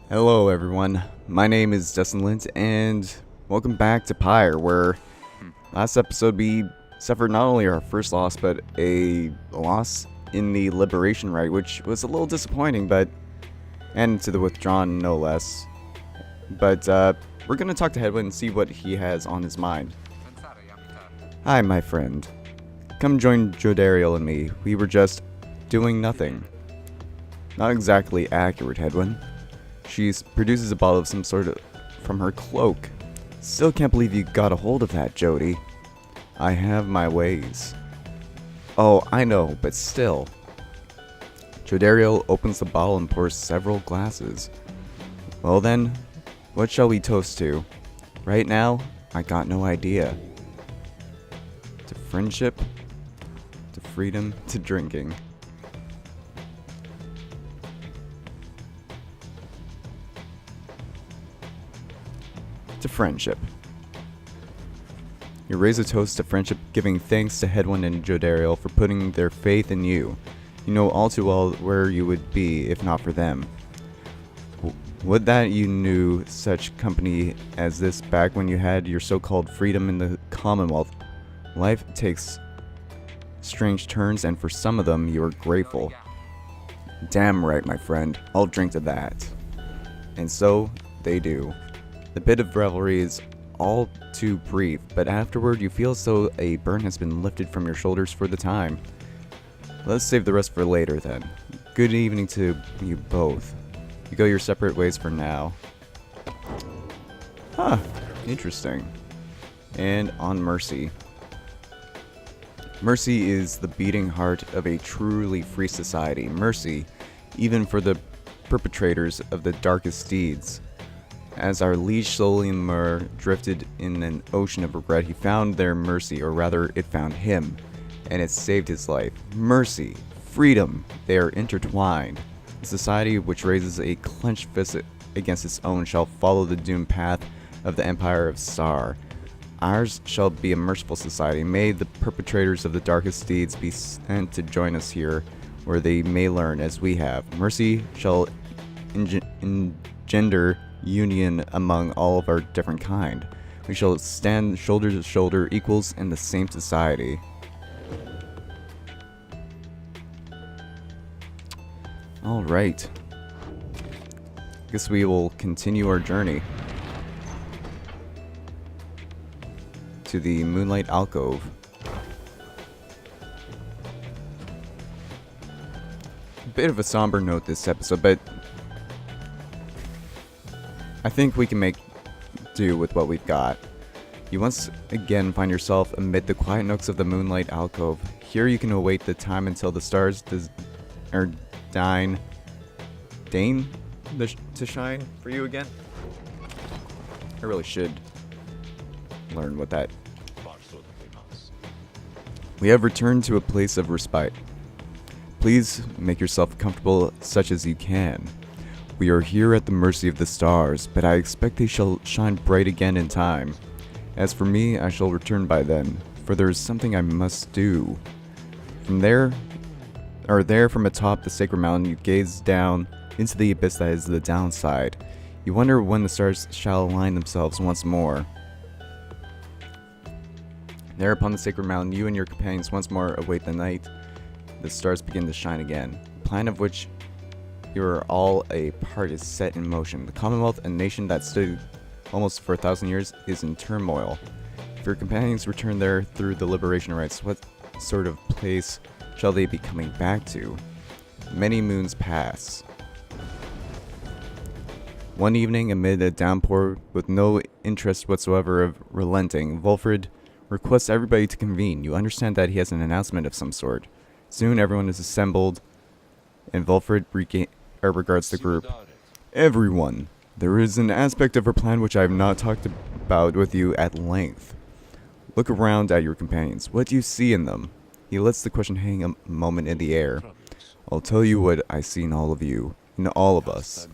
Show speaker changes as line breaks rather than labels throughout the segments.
Hello everyone, my name is DustInLint and welcome back to Pyre, where last episode we suffered not only our first loss but a loss in the liberation right, which was a little disappointing, and to the withdrawn no less. But we're gonna talk to Hedwyn and see what he has on his mind. Hi my friend, come join Jodariel and me. We were just doing nothing. Not exactly accurate, Hedwyn. She produces a bottle of some sort from her cloak. Still can't believe you got a hold of that, Jody. I have my ways. Oh, I know, but still. Jodariel opens the bottle and pours several glasses. Well then, what shall we toast to? Right now, I got no idea. To friendship, to freedom, to drinking. To friendship. You raise a toast to friendship, giving thanks to Hedwyn and Jodariel for putting their faith in you. You know all too well where you would be if not for them. Would that you knew such company as this back when you had your so-called freedom in the Commonwealth. Life takes strange turns, and for some of them you are grateful. Damn right, my friend. I'll drink to that. And so they do. The bit of revelry is all too brief, but afterward you feel as though a burden has been lifted from your shoulders for the time. Let's save the rest for later then. Good evening to you both. You go your separate ways for now. Huh, interesting. And on Mercy. Mercy is the beating heart of a truly free society. Mercy, even for the perpetrators of the darkest deeds. As our liege Solimur drifted in an ocean of regret, he found their mercy, or rather, it found him, and it saved his life. Mercy, freedom, they are intertwined. A society which raises a clenched fist against its own shall follow the doomed path of the Empire of Sar. Ours shall be a merciful society. May the perpetrators of the darkest deeds be sent to join us here, where they may learn as we have. Mercy shall engender union among all of our different kind. We shall stand shoulder to shoulder, equals in the same society. Alright. Guess we will continue our journey to the Moonlight Alcove. A bit of a somber note this episode, but I think we can make do with what we've got. You once again find yourself amid the quiet nooks of the Moonlight Alcove. Here you can await the time until the stars deign to shine for you again. I really should learn what that. We have returned to a place of respite. Please make yourself comfortable such as you can. We are here at the mercy of the stars, but I expect they shall shine bright again in time. As for me, I shall return by then, for there is something I must do. From atop the sacred mountain, you gaze down into the abyss that is the downside. You wonder when the stars shall align themselves once more. There upon the sacred mountain, you and your companions once more await the night. The stars begin to shine again. The plan of which you are all a part is set in motion. The Commonwealth, a nation that stood almost for 1,000 years, is in turmoil. If your companions return there through the liberation rites, what sort of place shall they be coming back to? Many moons pass. One evening, amid a downpour with no interest whatsoever of relenting, Volfred requests everybody to convene. You understand that he has an announcement of some sort. Soon everyone is assembled, and Volfred regards the group. Everyone, there is an aspect of our plan which I have not talked about with you at length. Look around at your companions. What do you see in them? He lets the question hang a moment in the air. I'll tell you what I see in all of you, in all of us.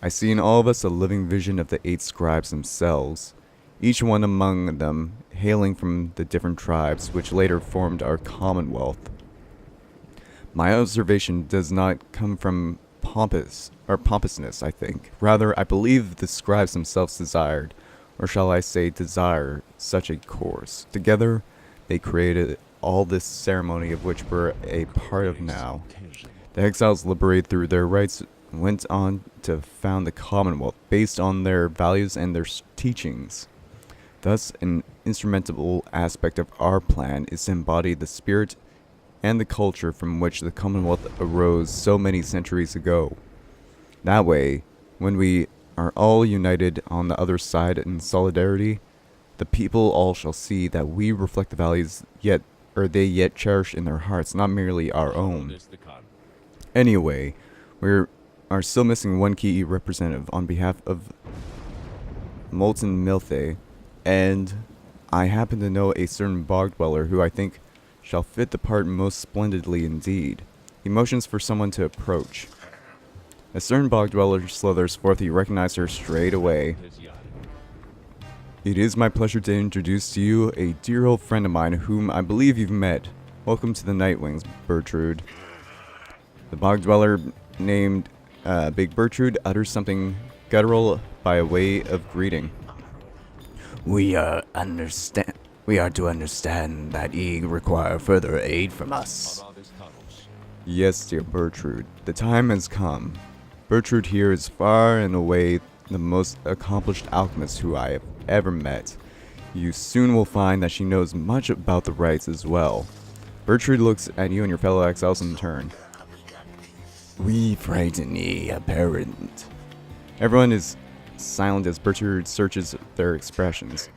I see in all of us a living vision of the 8 scribes themselves, each one among them hailing from the different tribes which later formed our Commonwealth. My observation does not come from pompousness, I think. Rather, I believe the scribes themselves desired, or shall I say desire, such a course. Together, they created all this ceremony of which we're a part of now. The exiles liberated through their rights went on to found the Commonwealth based on their values and their teachings. Thus, an instrumental aspect of our plan is to embody the spirit and the culture from which the Commonwealth arose so many centuries ago. That way, when we are all united on the other side in solidarity, the people all shall see that we reflect the values they yet cherish in their hearts, not merely our own. Anyway, we are still missing one key representative on behalf of Molten Milthe, and I happen to know a certain bog dweller who I think shall fit the part most splendidly indeed. He motions for someone to approach. A certain bog dweller slithers forth. You recognize her straight away. It is my pleasure to introduce to you a dear old friend of mine whom I believe you've met. Welcome to the Nightwings, Bertrude. The bog dweller named Big Bertrude utters something guttural by way of greeting.
We are to understand that ye require further aid from us.
Yes, dear Bertrude, the time has come. Bertrude here is far and away the most accomplished alchemist who I have ever met. You soon will find that she knows much about the rites as well. Bertrude looks at you and your fellow exiles in turn.
We frighten ye, apparent.
Everyone is silent as Bertrude searches their expressions.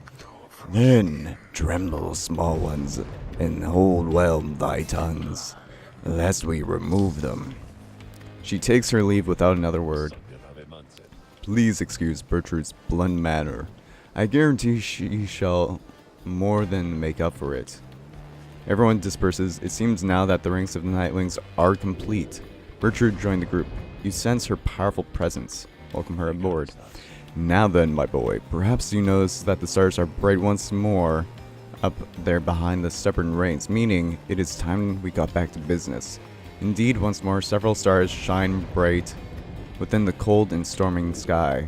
Then tremble, small ones, and hold well thy tongues, lest we remove them.
She takes her leave without another word. Please excuse Bertrude's blunt manner. I guarantee she shall more than make up for it. Everyone disperses. It seems now that the ranks of the Nightwings are complete. Bertrude joined the group. You sense her powerful presence. Welcome her aboard. Now then, my boy, perhaps you notice that the stars are bright once more up there behind the stubborn rains, meaning it is time we got back to business. Indeed, once more, several stars shine bright within the cold and storming sky.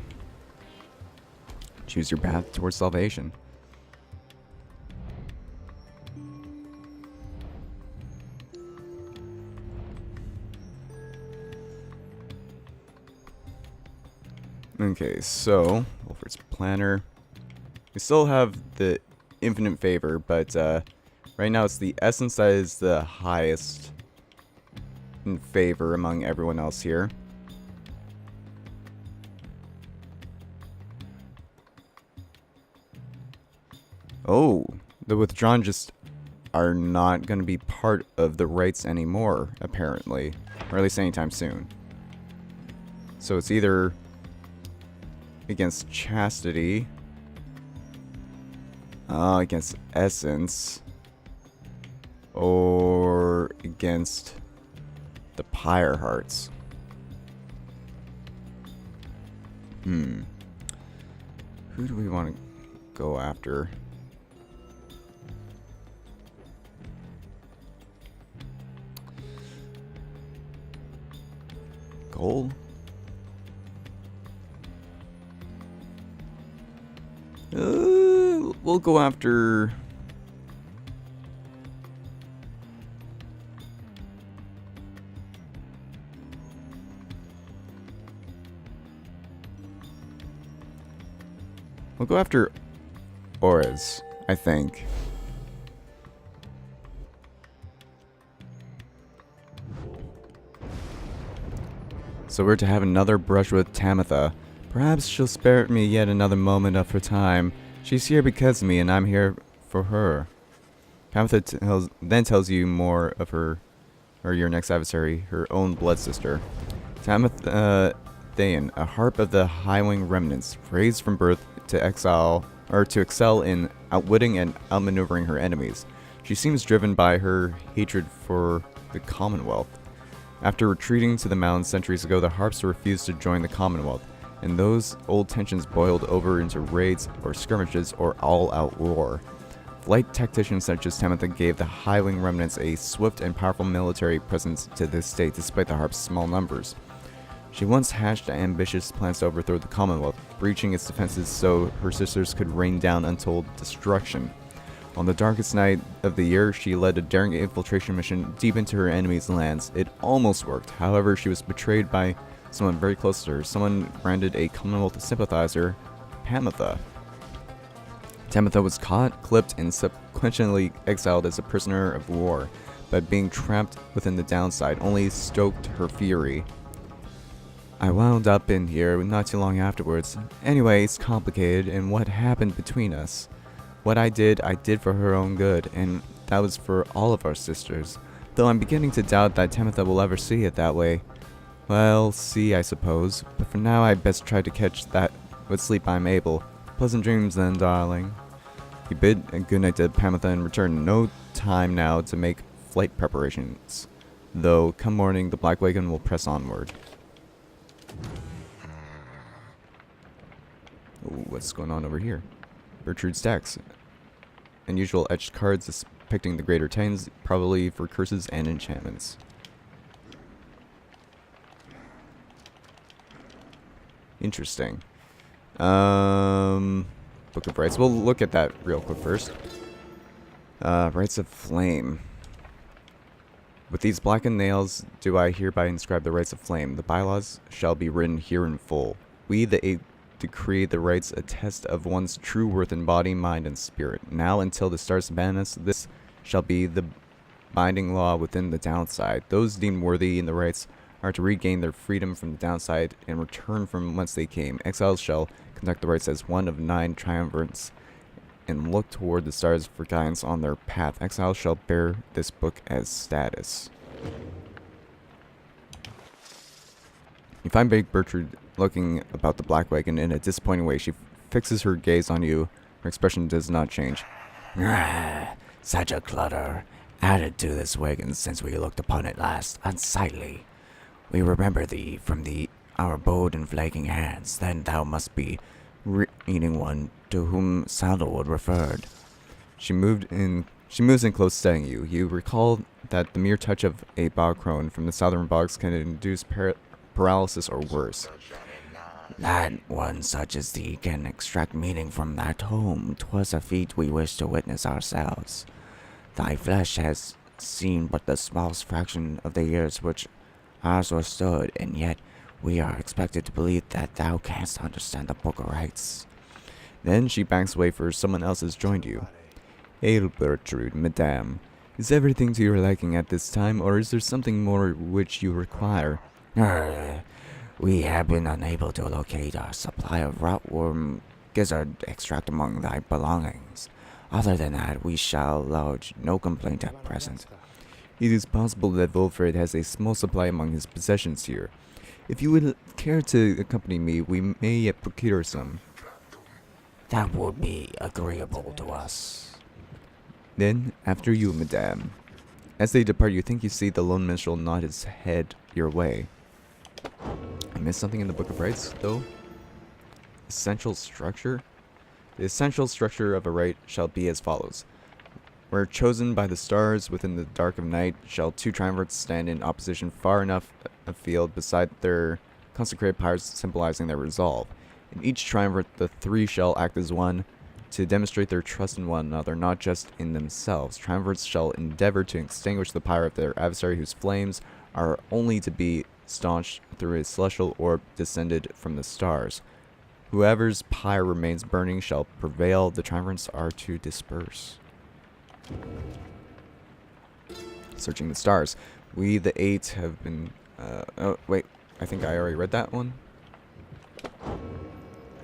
Choose your path towards salvation. Okay, so Wolfert's Planner. We still have the Infinite Favor, but right now it's the Essence that is the highest in favor among everyone else here. Oh, the Withdrawn just are not going to be part of the rites anymore, apparently. Or at least anytime soon. So it's either against Chastity, against Essence, or against the Pyre Hearts. Who do we want to go after? Gold? We'll go after... We'll go after Auras, I think. So we're to have another brush with Tamitha. Perhaps she'll spare me yet another moment of her time. She's here because of me, and I'm here for her. Tamitha then tells you more of her, or your next adversary, her own blood sister. Tamitha Thayan, a harp of the Highwing remnants, raised from birth to excel in outwitting and outmaneuvering her enemies. She seems driven by her hatred for the Commonwealth. After retreating to the mountains centuries ago, the harps refused to join the Commonwealth, and those old tensions boiled over into raids or skirmishes or all-out war. Flight tacticians such as Tamitha gave the Highwing remnants a swift and powerful military presence to this day, despite the harp's small numbers. She once hatched ambitious plans to overthrow the Commonwealth, breaching its defenses so her sisters could rain down untold destruction. On the darkest night of the year, she led a daring infiltration mission deep into her enemy's lands. It almost worked. However, she was betrayed by someone very close to her. Someone branded a Commonwealth sympathizer, Tamitha. Tamitha was caught, clipped, and subsequently exiled as a prisoner of war, but being trapped within the downside only stoked her fury. I wound up in here not too long afterwards. Anyway, it's complicated, and what happened between us? What I did for her own good, and that was for all of our sisters. Though I'm beginning to doubt that Tamitha will ever see it that way. Well, see, I suppose. But for now, I best try to catch that with sleep I'm able. Pleasant dreams then, darling. He bid a goodnight to Tamitha and returned. No time now to make flight preparations. Though, come morning, the Black Wagon will press onward. Ooh, what's going on over here? Bertrude's decks. Unusual etched cards depicting the Greater Titans, probably for curses and enchantments. Interesting. Book of Rites. We'll look at that real quick first. Rites of Flame. With these blackened nails do I hereby inscribe the rites of flame. The bylaws shall be written here in full. We, the eight, decree the rites a test of one's true worth in body, mind, and spirit. Now until the stars ban us, this shall be the binding law within the downside. Those deemed worthy in the rites are to regain their freedom from the downside and return from whence they came. Exiles shall conduct the rites as one of 9 triumvirates and look toward the stars for guidance on their path. Exiles shall bear this book as status. You find Big Bertrude looking about the Black Wagon in a disappointing way. She fixes her gaze on you. Her expression does not change.
Such a clutter added to this wagon since we looked upon it last. Unsightly. We remember thee from our bold and flagging hands. Then thou must be eating one to whom Sandalwood referred.
She moves in close, studying you. You recall that the mere touch of a bog crone from the southern bogs can induce paralysis or worse.
That one such as thee can extract meaning from that home. 'Twas a feat we wish to witness ourselves. Thy flesh has seen but the smallest fraction of the years which ours withstood, and yet we are expected to believe that thou canst understand the Book of Rites.
Then she backs away, for someone else has joined you. Hail, Bertrude, madame. Is everything to your liking at this time, or is there something more which you require?
We have been unable to locate our supply of rotworm gizzard extract among thy belongings. Other than that, we shall lodge no complaint at present.
It is possible that Wolfred has a small supply among his possessions here. If you would care to accompany me, we may yet procure some.
That would be agreeable to us.
Then, after you, madame. As they depart, you think you see the lone minstrel nod his head your way. I missed something in the Book of Rites, though. Essential structure? The essential structure of a rite shall be as follows. Where chosen by the stars within the dark of night, shall 2 triumvirates stand in opposition far enough afield beside their consecrated pyres, symbolizing their resolve. In each triumvirate, the 3 shall act as one to demonstrate their trust in one another, not just in themselves. Triumvirates shall endeavor to extinguish the pyre of their adversary, whose flames are only to be staunched through a celestial orb descended from the stars. Whoever's pyre remains burning shall prevail. The triumvirates are to disperse. Searching the stars. We, the 8, have been... oh, wait. I think I already read that one.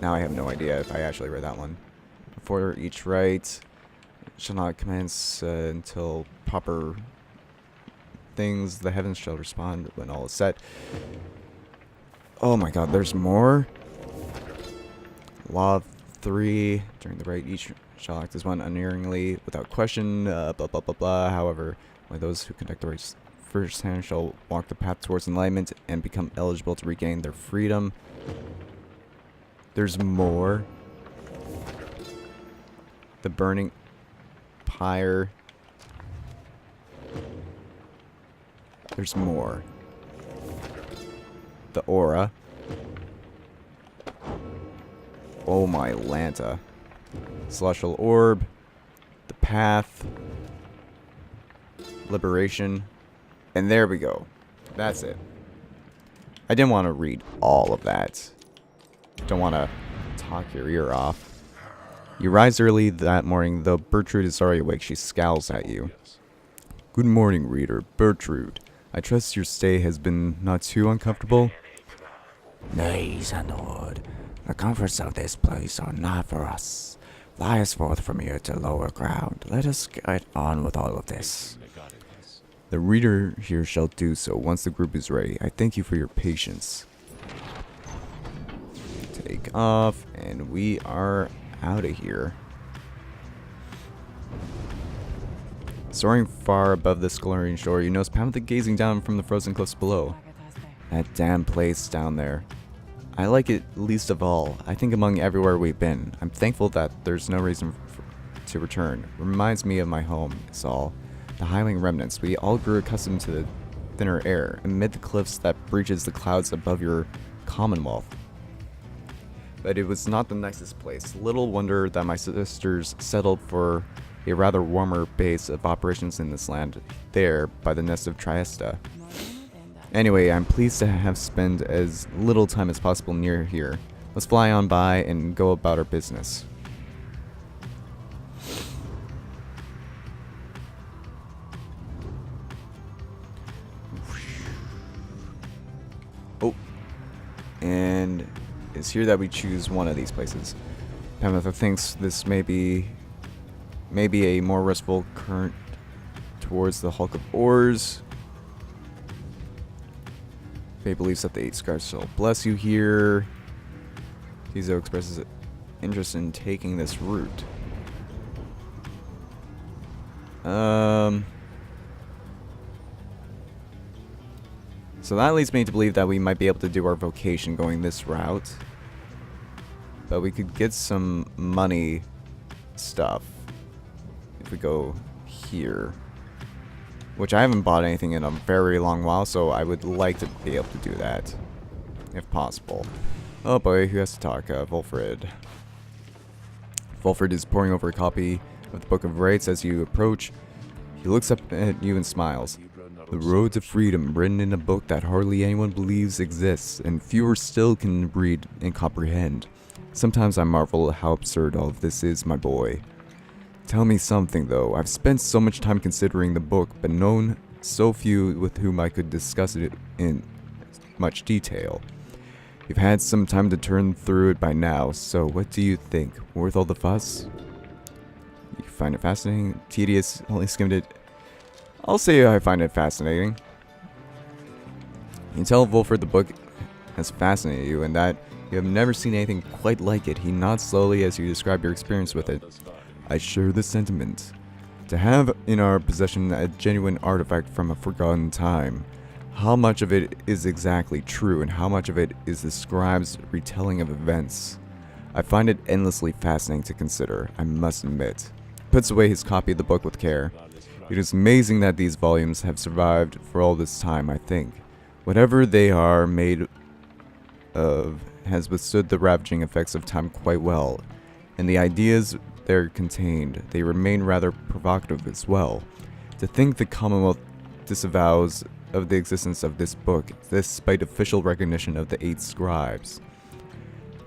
Now I have no idea if I actually read that one. Before each rite shall not commence until proper things. The heavens shall respond when all is set. Oh my god, there's more? Law of 3. During the rite, each shall act as one unerringly, without question, blah blah blah blah. However, only those who conduct the rites firsthand shall walk the path towards enlightenment and become eligible to regain their freedom. There's more. The burning pyre. There's more. the aura. Oh my Lanta. Celestial orb. The path. Liberation. And there we go. That's it. I didn't want to read all of that. Don't want to talk your ear off. You rise early that morning, though Bertrude is already awake. She scowls at you. Good morning, reader. Bertrude. I trust your stay has been not too uncomfortable?
Nay, Sandalwood. The comforts of this place are not for us. Fly us forth from here to lower ground. Let us get on with all of this.
The reader here shall do so once the group is ready. I thank you for your patience. Take off, and we are out of here. Soaring far above the Scalarian shore, you notice Pamela gazing down from the frozen cliffs below. That damn place down there. I like it least of all. I think among everywhere we've been. I'm thankful that there's no reason to return. It reminds me of my home, is all. The Highling remnants. We all grew accustomed to the thinner air, amid the cliffs that breaches the clouds above your commonwealth. But it was not the nicest place. Little wonder that my sisters settled for a rather warmer base of operations in this land, there by the nest of Triesta. Anyway, I'm pleased to have spent as little time as possible near here. Let's fly on by and go about our business. Oh, and it's here that we choose one of these places. Pamela thinks this may be a more restful current towards the hulk of oars. Faye believes that the 8 scars shall bless you here. Tizo expresses interest in taking this route. So that leads me to believe that we might be able to do our vocation going this route. But we could get some money stuff if we go here. Which I haven't bought anything in a very long while, so I would like to be able to do that. If possible. Oh boy, who has to talk? Volfred. Volfred is poring over a copy of the Book of Rites as you approach. He looks up at you and smiles. The road to freedom, written in a book that hardly anyone believes exists, and fewer still can read and comprehend. Sometimes I marvel at how absurd all of this is, my boy. Tell me something, though. I've spent so much time considering the book, but known so few with whom I could discuss it in much detail. You've had some time to turn through it by now, so what do you think? Worth all the fuss? You find it fascinating? Tedious? Only skimmed it? I'll say I find it fascinating. You can tell Volfred the book has fascinated you, and that you have never seen anything quite like it. He nods slowly as you describe your experience with it. I share the sentiment. To have in our possession a genuine artifact from a forgotten time, how much of it is exactly true and how much of it is the scribe's retelling of events? I find it endlessly fascinating to consider, I must admit. He puts away his copy of the book with care. It is amazing that these volumes have survived for all this time, I think. Whatever they are made of has withstood the ravaging effects of time quite well, and the ideas there contained, they remain rather provocative as well. To think the Commonwealth disavows of the existence of this book, despite official recognition of the 8 scribes.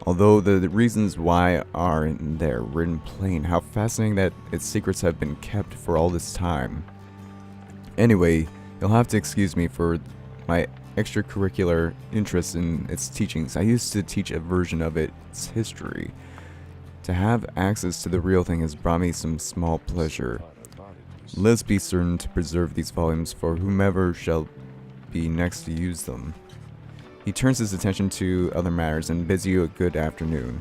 Although the reasons why are in there, written plain, how fascinating that its secrets have been kept for all this time. Anyway, you'll have to excuse me for my extracurricular interest in its teachings. I used to teach a version of its history. To have access to the real thing has brought me some small pleasure. Let's be certain to preserve these volumes for whomever shall be next to use them. He turns his attention to other matters and bids you a good afternoon.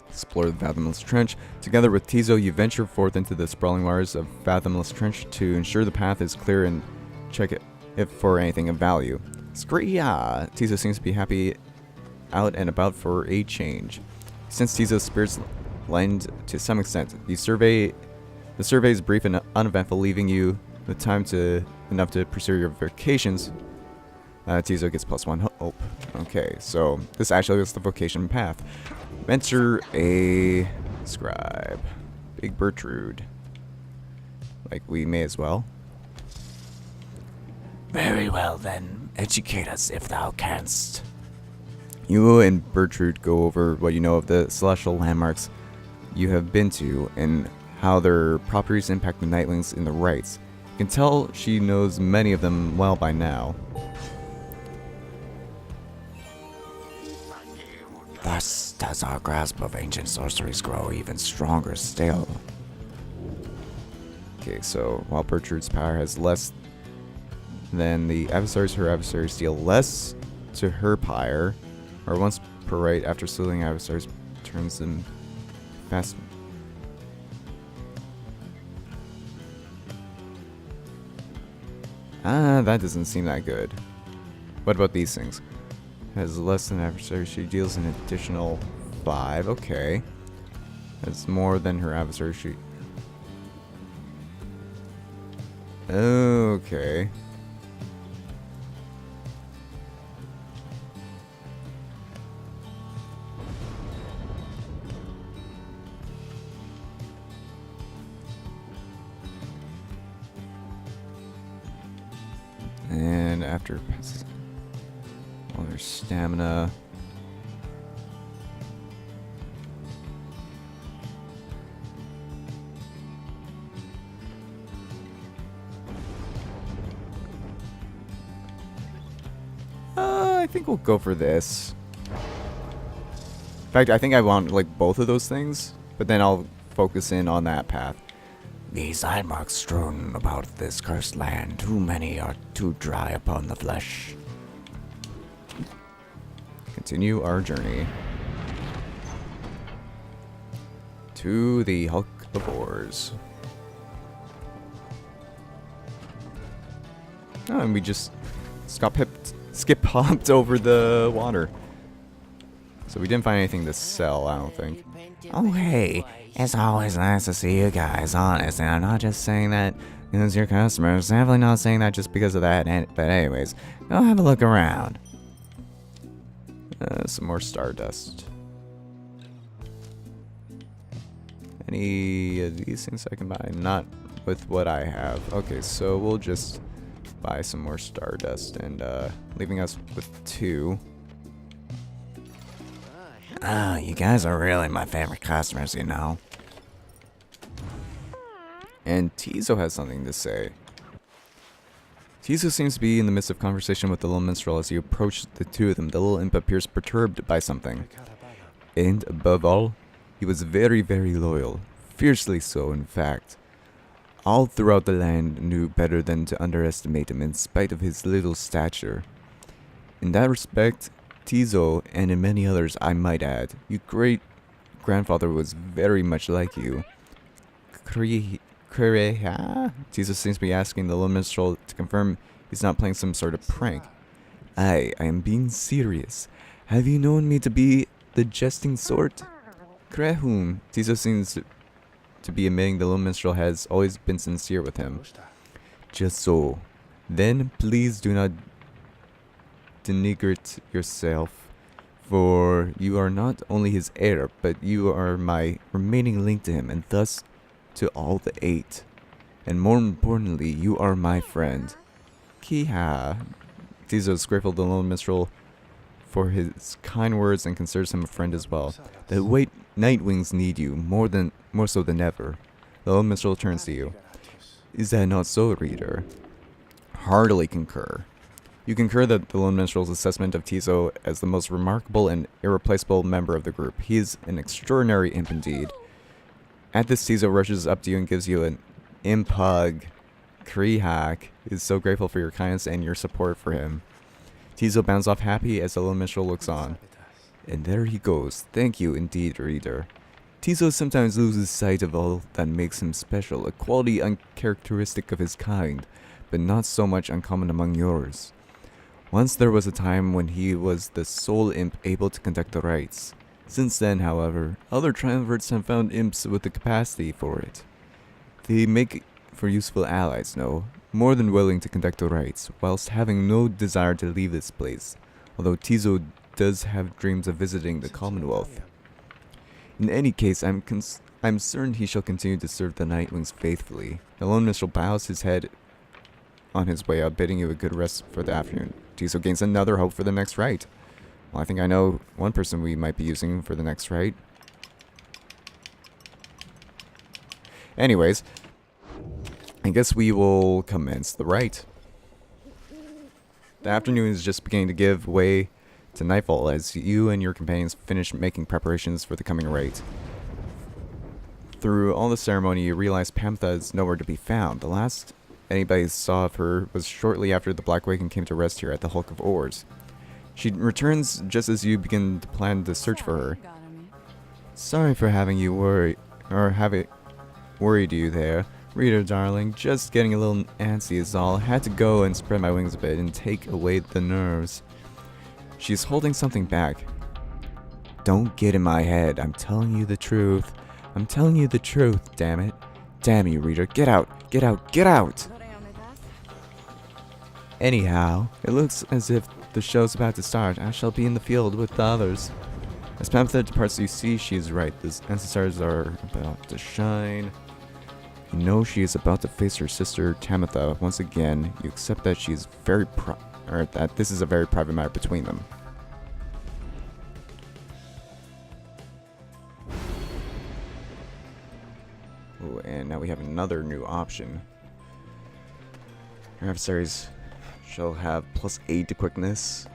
Explore the Fathomless Trench. Together with Tizo, you venture forth into the sprawling waters of Fathomless Trench to ensure the path is clear and check it if for anything of value. Screeya! Tizo seems to be happy out and about for a change. Since Tizo's spirits lend to some extent, the survey is brief and uneventful, leaving you the time enough to pursue your vocations, Tizo gets +1 hope. Okay, so this actually is the vocation path. Mentor a scribe. Big Bertrude. Like, we may as well.
Very well then, educate us if thou canst.
You and Bertrude go over what you know of the celestial landmarks you have been to and how their properties impact the Nightwings in the rites. You can tell she knows many of them well by now.
Thus does our grasp of ancient sorceries grow even stronger still.
Okay, so while Bertrude's power has less than the adversaries, her adversaries deal less to her pyre, or once per rite after sealing adversaries turns them fast. That doesn't seem that good. What about these things? Has less than adversary, she deals an additional 5. Okay. That's more than her adversary. Okay. And after passes all their stamina. I think we'll go for this. In fact, I think I want like both of those things, but then I'll focus in on that path.
These landmarks strewn about this cursed land, too many are too dry upon the flesh.
Continue our journey to the Hulk of Ores. Oh, and we just skip hopped over the water. So we didn't find anything to sell, I don't think.
Oh hey, it's always nice to see you guys, honest, and I'm not just saying that because you're customers, definitely not saying that just because of that, but anyways, go have a look around.
Some more stardust. Any of these things I can buy? Not with what I have. Okay, so we'll just buy some more stardust and leaving us with 2.
Oh, you guys are really my favorite customers, you know.
And Tizo has something to say. Tizo seems to be in the midst of conversation with the little minstrel. As you approach the two of them, the little imp appears perturbed by something. And above all, he was very, very loyal. Fiercely so, in fact. All throughout the land knew better than to underestimate him in spite of his little stature. In that respect, Tizo, and in many others I might add, your great-grandfather was very much like you. Tizo seems to be asking the little minstrel to confirm he's not playing some sort of prank. I am being serious. Have you known me to be the jesting sort? Krehum. Tizo seems to be admitting the little minstrel has always been sincere with him. Just so. Then please do not denigrate yourself, for you are not only his heir, but you are my remaining link to him, and thus to all the 8. And more importantly, you are my friend. Kiha. Tizo is grateful to the little minstrel for his kind words and considers him a friend as well. The Nightwings need you more so than ever. The little minstrel turns to you. Is that not so, reader? Heartily concur. You concur that the Lone Minstrel's assessment of Tizo as the most remarkable and irreplaceable member of the group. He is an extraordinary imp indeed. At this, Tizo rushes up to you and gives you an imp hug. Krihak is so grateful for your kindness and your support for him. Tizo bounds off happy as the Lone Minstrel looks on. And there he goes. Thank you indeed, reader. Tizo sometimes loses sight of all that makes him special, a quality uncharacteristic of his kind, but not so much uncommon among yours. Once there was a time when he was the sole imp able to conduct the rites. Since then, however, other triumvirs have found imps with the capacity for it. They make for useful allies, no, more than willing to conduct the rites, whilst having no desire to leave this place, although Tizo does have dreams of visiting the Commonwealth. In any case, I'm certain he shall continue to serve the Nightwings faithfully. The lone minstrel bows his head on his way out, bidding you a good rest for the afternoon. Tizo gains another hope for the next rite. Well, I think I know one person we might be using for the next rite. Anyways, I guess we will commence the rite. The afternoon is just beginning to give way to nightfall as you and your companions finish making preparations for the coming rite. Through all the ceremony, you realize Pamtha is nowhere to be found. The last anybody saw of her was shortly after the Black Wagon came to rest here at the Hulk of Oars. She returns just as you begin to plan to search for her. Sorry for having you worried you there. Reader, darling, just getting a little antsy is all. Had to go and spread my wings a bit and take away the nerves. She's holding something back. Don't get in my head. I'm telling you the truth. I'm telling you the truth, damn it. Damn you, reader. Get out. Get out. Get out! Anyhow, it looks as if the show's about to start. I shall be in the field with the others. As Pamtha departs, you see she's right. The ancestors are about to shine. You know she is about to face her sister Tamitha once again. You accept that she is that this is a very private matter between them. Ooh, and now we have another new option. Your adversaries shall have +8 to quickness.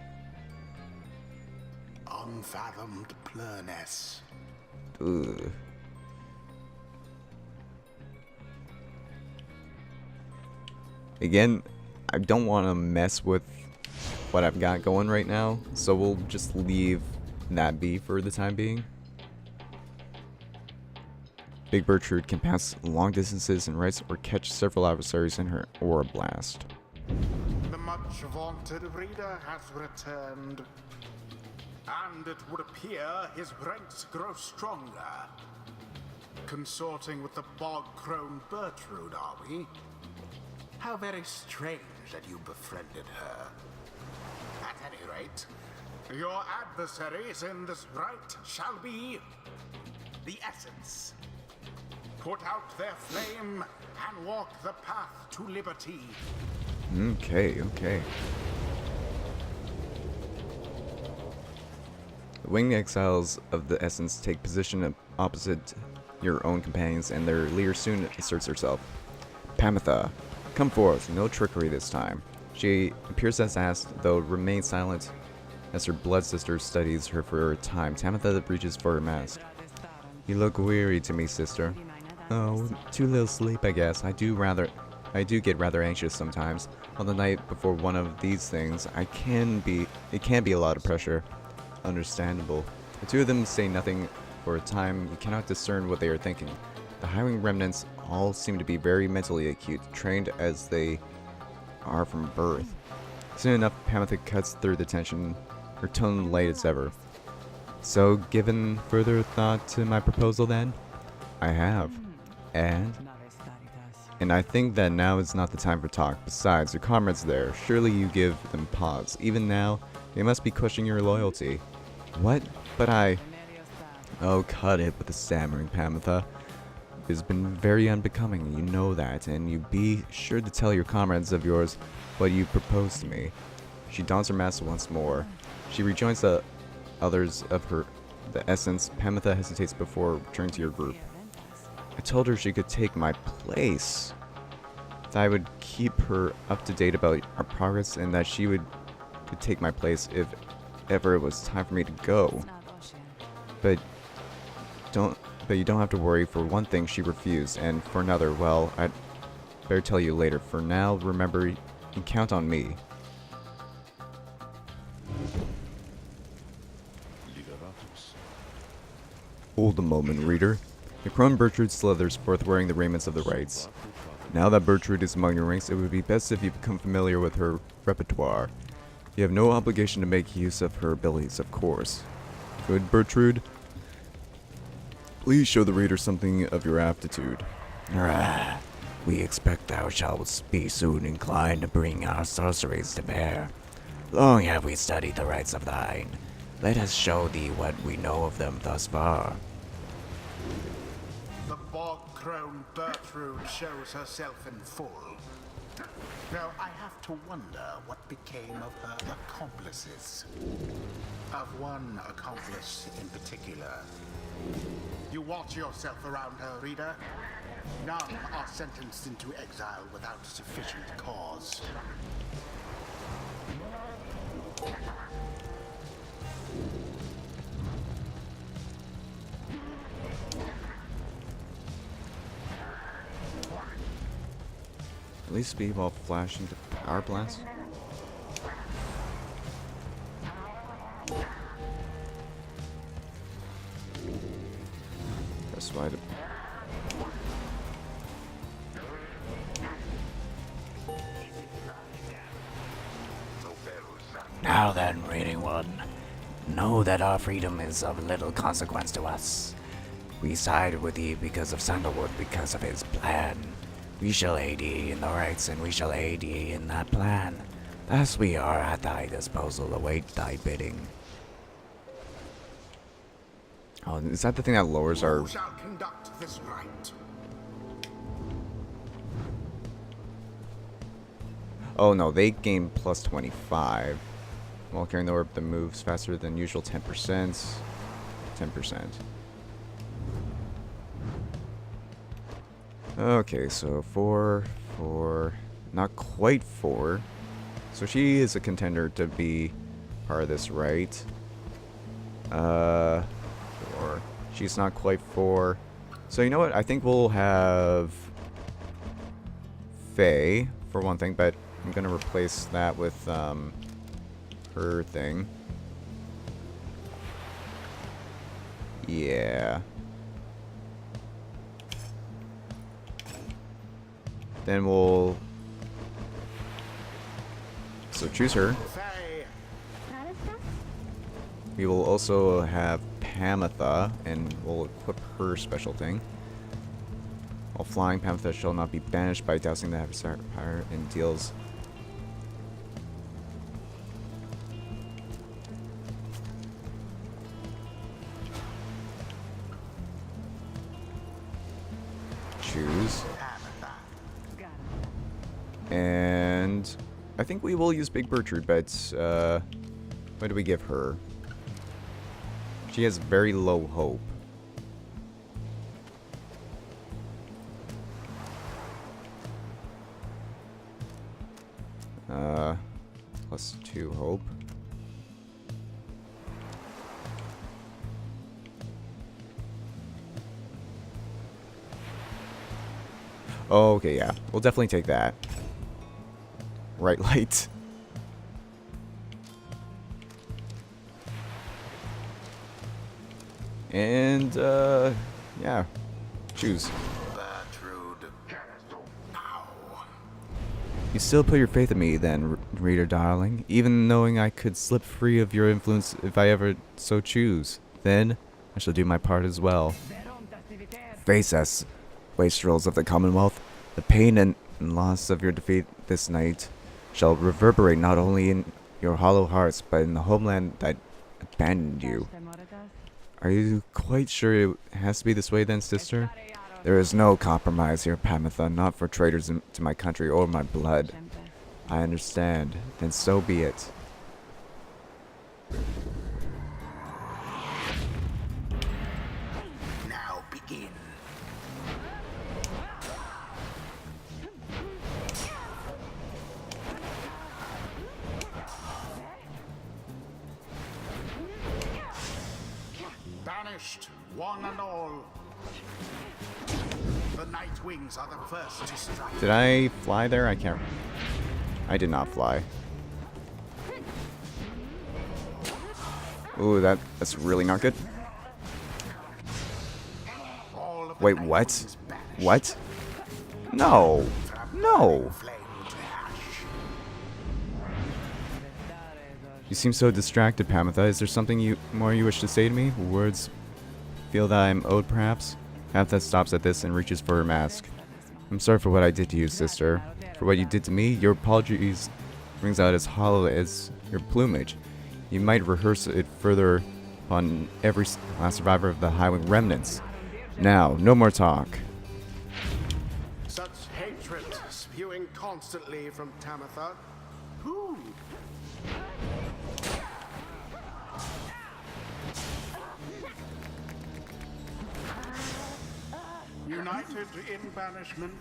Unfathomed plurness.
Ugh. Again, I don't want to mess with what I've got going right now, so we'll just leave that be for the time being. Big Bertrude can pass long distances in rites or catch several adversaries in her aura blast.
The much vaunted reader has returned, and it would appear his ranks grow stronger. Consorting with the bog-crone Bertrude, are we? How very strange that you befriended her. At any rate, your adversaries in this rite shall be the Essence. Put out their flame and walk the path to liberty.
Okay. The winged exiles of the Essence take position opposite your own companions, and their leader soon asserts herself. Pamitha, come forth, no trickery this time. She appears as asked, though remains silent as her blood sister studies her for a time. Tamitha reaches for her mask. You look weary to me, sister. Oh, too little sleep, I guess. I do get rather anxious sometimes. On the night before one of these things, it can be a lot of pressure. Understandable. The two of them say nothing for a time. You cannot discern what they are thinking. The hiring remnants all seem to be very mentally acute, trained as they are from birth. Soon enough, Pamitha cuts through the tension, her tone light as ever. So, given further thought to my proposal then? I have. And I think that now is not the time for talk. Besides, your comrades there, surely you give them pause. Even now, they must be questioning your loyalty. What? But I... Oh, cut it with the stammering, Pamitha. It has been very unbecoming, you know that, and you be sure to tell your comrades of yours what you propose to me. She dons her mask once more. She rejoins the others of the Essence. Pamitha hesitates before returning to your group. I told her she could take my place. That I would keep her up to date about our progress, and that she could take my place if ever it was time for me to go. But you don't have to worry. For one thing, she refused, and for another, well, I'd better tell you later. For now, remember, you can count on me. Hold a moment, reader. The crone Bertrude slithers forth wearing the raiments of the rites. Now that Bertrude is among your ranks, it would be best if you become familiar with her repertoire. You have no obligation to make use of her abilities, of course. Good, Bertrude? Please show the reader something of your aptitude.
We expect thou shalt be soon inclined to bring our sorceries to bear. Long have we studied the rites of thine. Let us show thee what we know of them thus far.
The bog-crone Bertrude shows herself in full. Now I have to wonder what became of her accomplices. Of one accomplice in particular. You watch yourself around her, reader. None are sentenced into exile without sufficient cause.
At least speed while flash into power blast. Press Y to.
Now then, reading one, know that our freedom is of little consequence to us. We side with thee because of Sandalwood, because of his plan. We shall aid ye in the rights, and we shall aid ye in that plan. Thus we are at thy disposal, await thy bidding.
Oh, is that the thing that lowers our...
Who shall conduct this rite?
Oh no, they gain plus 25. While carrying the orb that moves faster than usual, 10%. 10%. Okay, so 4, 4, not quite 4. So she is a contender to be part of this, right? 4. She's not quite 4. So you know what? I think we'll have Faye for one thing, but I'm gonna replace that with her thing. Yeah. Then we'll... So choose her.
Faye.
We will also have Pamitha, and we'll equip her special thing. While flying, Pamitha shall not be banished by dousing the adversary Pyre and deals... Choose. And I think we will use Big Bertrude, but what do we give her? She has very low hope. Plus 2 hope. Oh, okay, yeah. We'll definitely take that. Right light. And, yeah. Choose.
Bertrude. Ow.
You still put your faith in me, then, reader darling, even knowing I could slip free of your influence if I ever so choose. Then, I shall do my part as well. Face us, wastrels of the Commonwealth. The pain and loss of your defeat this night shall reverberate not only in your hollow hearts, but in the homeland that abandoned you. Are you quite sure it has to be this way then, sister? There is no compromise here, Pamitha, not for traitors to my country or my blood. I understand. Then so be it.
Now begin. Banished, one and all. The Night Wings are the first to strike.
Did I fly there? I can't... I did not fly. Ooh, that's really not good.
All of the
Wait,
Night
what?
Wings banished.
What? No. No.
Flame to ash.
You seem so distracted, Pamitha. Is there something more you wish to say to me? Words feel that I'm owed, perhaps? Pamitha stops at this and reaches for her mask. I'm sorry for what I did to you, sister. For what you did to me, your apologies rings out as hollow as your plumage. You might rehearse it further upon every last survivor of the Highwing remnants. Now, no more talk.
Such hatred spewing constantly from Tamatha. Who? United in banishment.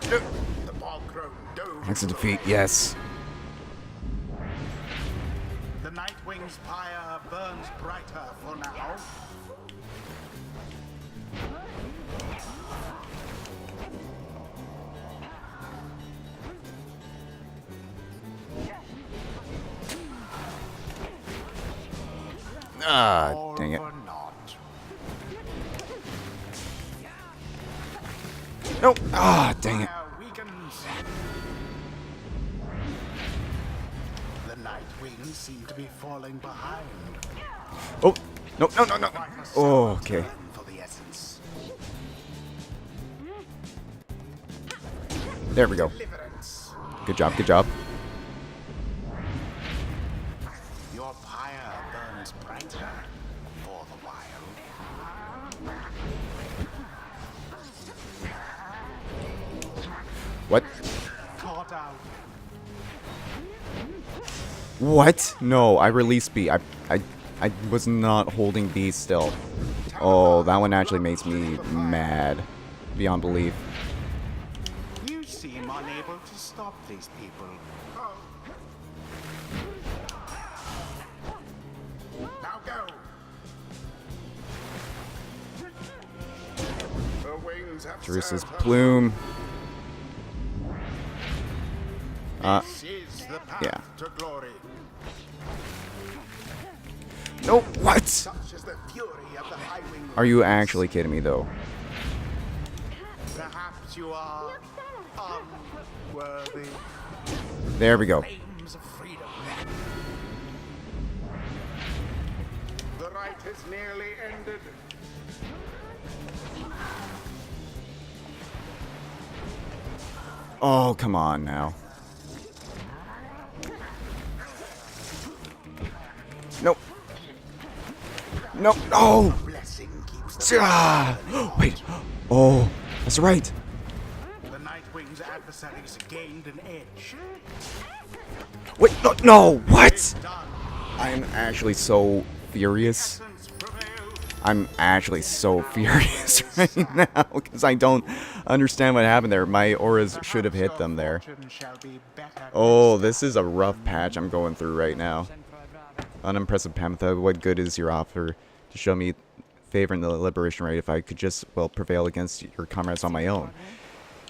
The bog-grown dove.
Axe of defeat, yes.
The Nightwing's pyre burns brighter for now.
Ah, dang it.
Or not.
No! Ah, dang it.
Fire weakens. The Nightwings seem to be falling behind.
Oh, no, no, no, no. Oh, okay.
For the essence.
There we go.
Deliverance.
Good job, good job.
Your pyre burns brighter for the while.
What?
Caught out.
What? No, I released B. I was not holding B still. Oh, that one actually makes me mad. Beyond belief.
You seem unable to stop these people. Oh. Now go. The wings have
Teresa's
served her.
plume.
This is the path
yeah.
to glory.
No, what?
Such is the fury of the Highwing.
Are you actually kidding me, though?
Perhaps you are unworthy.
There we go.
Flames of freedom. The right is nearly ended.
Oh, come on now. Nope. Nope. Oh!
Blessing keeps the
Ah! Wait. Oh, that's right.
The Nightwing's adversaries gained an edge.
Wait, no, no, what?
Done.
I'm actually so furious.
Essence prevailed.
I'm actually so furious right now because I don't understand what happened there. My auras should have hit them there.
Fortune shall be better
Oh, this is a rough patch I'm going through right now. Unimpressive Pamatha, what good is your offer to show me favor in the liberation rate if I could just, well, prevail against your comrades on my own?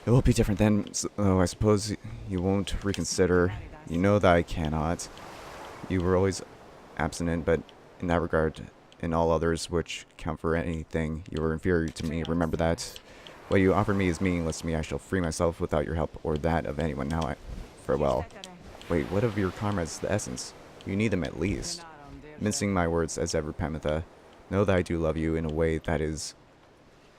It will be different then, I suppose you won't reconsider. You know that I cannot. You were always abstinent, but in that regard, in all others which count for anything, you were inferior to me. Remember that. What you offer me is meaningless to me. I shall free myself without your help or that of anyone. Now farewell. Wait, what of your comrades, the essence? You need them at least. Mincing my words as ever, Pamatha. Know that I do love you in a way that is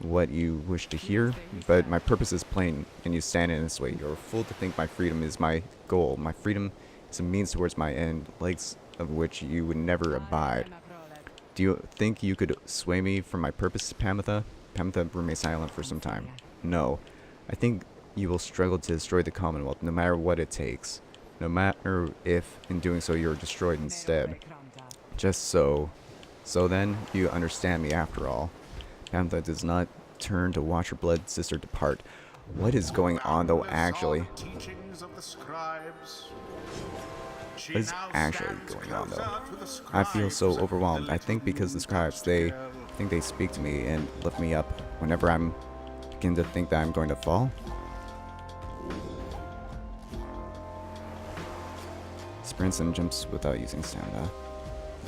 what you wish to hear, but my purpose is plain, and you stand in its way. You're a fool to think my freedom is my goal. My freedom is a means towards my end, legs of which you would never abide. Do you think you could sway me from my purpose, Pamatha? Pamatha remained silent for some time. No. I think you will struggle to destroy the Commonwealth, no matter what it takes. No matter if, in doing so, you're destroyed instead. Just so. So then, you understand me after all. Pamatha does not turn to watch her blood sister depart. What is going on, though, actually?
Teachings of the scribes. She
What is
now
actually
stands
going on, though?
closer to the
I feel so
scribes,
overwhelmed.
the
I think
little
because the scribes, they
girl.
think they speak to me and lift me up whenever I'm begin to think that I'm going to fall. Sprints and jumps without using stamina.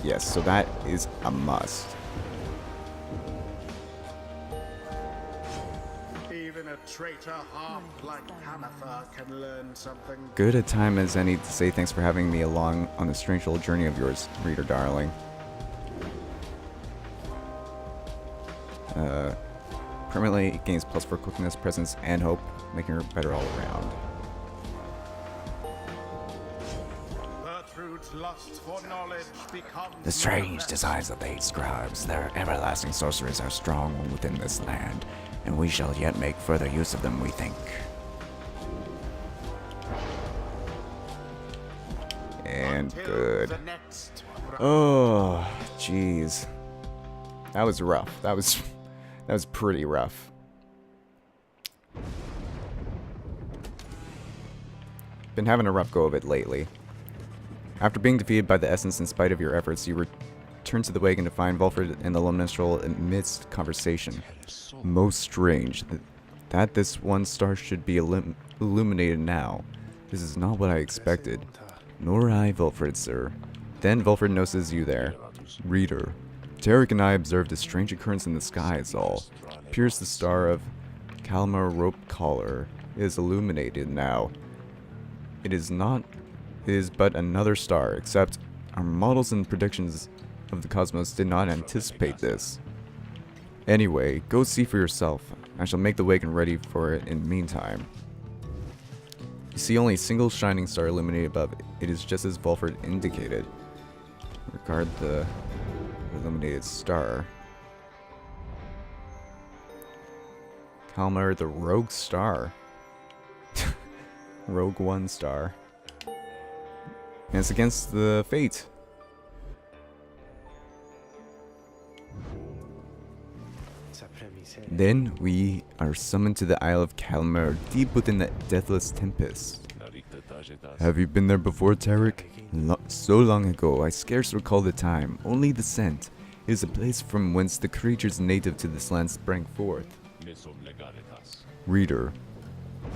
Yes, so that is a must.
Even a traitor heart like Pamatha can learn something.
Good a time as any to say thanks for having me along on this strange little journey of yours, reader darling. Permanently gains +4 quickness, presence, and hope, making her better all around.
Bertrude's lust for knowledge becomes
The strange desires of the scribes, their everlasting sorceries are strong within this land, and we shall yet make further use of them, we think.
And
Until
good.
the next
Oh, jeez. That was rough. That was pretty rough. Been having a rough go of it lately. After being defeated by the Essence in spite of your efforts, you return to the wagon to find Volfred and the Luminestral amidst conversation. Most strange that this one star should be illuminated now. This is not what I expected. Nor I, Volfred, sir. Then Volfred notices you there. Reader. Tarek and I observed a strange occurrence in the sky is all. Appears the star of Kalmar Rope Collar is illuminated now. It is but another star, except our models and predictions of the cosmos did not anticipate this. Anyway, go see for yourself. I shall make the wagon ready for it in the meantime. You see only a single shining star illuminated above it. It is just as Volfred indicated. Regard the illuminated star. Kalmar the Rogue Star. Rogue One Star. And it's against the fate. Then we are summoned to the Isle of Kalmar, deep within the deathless tempest. Have you been there before, Tarek? So long ago, I scarce recall the time, only the scent. It is a place from whence the creatures native to this land sprang forth. Reader,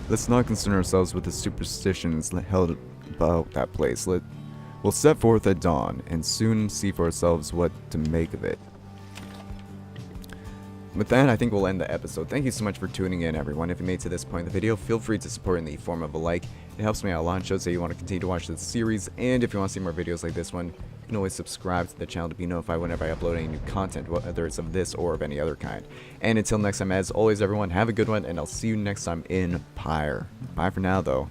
let's not concern ourselves with the superstitions held about that place. We'll set forth at dawn, and soon see for ourselves what to make of it. With that, I think we'll end the episode. Thank you so much for tuning in, everyone. If you made it to this point in the video, feel free to support in the form of a like. It helps me out a lot and shows that you want to continue to watch this series. And if you want to see more videos like this one, you can always subscribe to the channel to be notified whenever I upload any new content, whether it's of this or of any other kind. And until next time, as always, everyone, have a good one, and I'll see you next time in Pyre. Bye for now, though.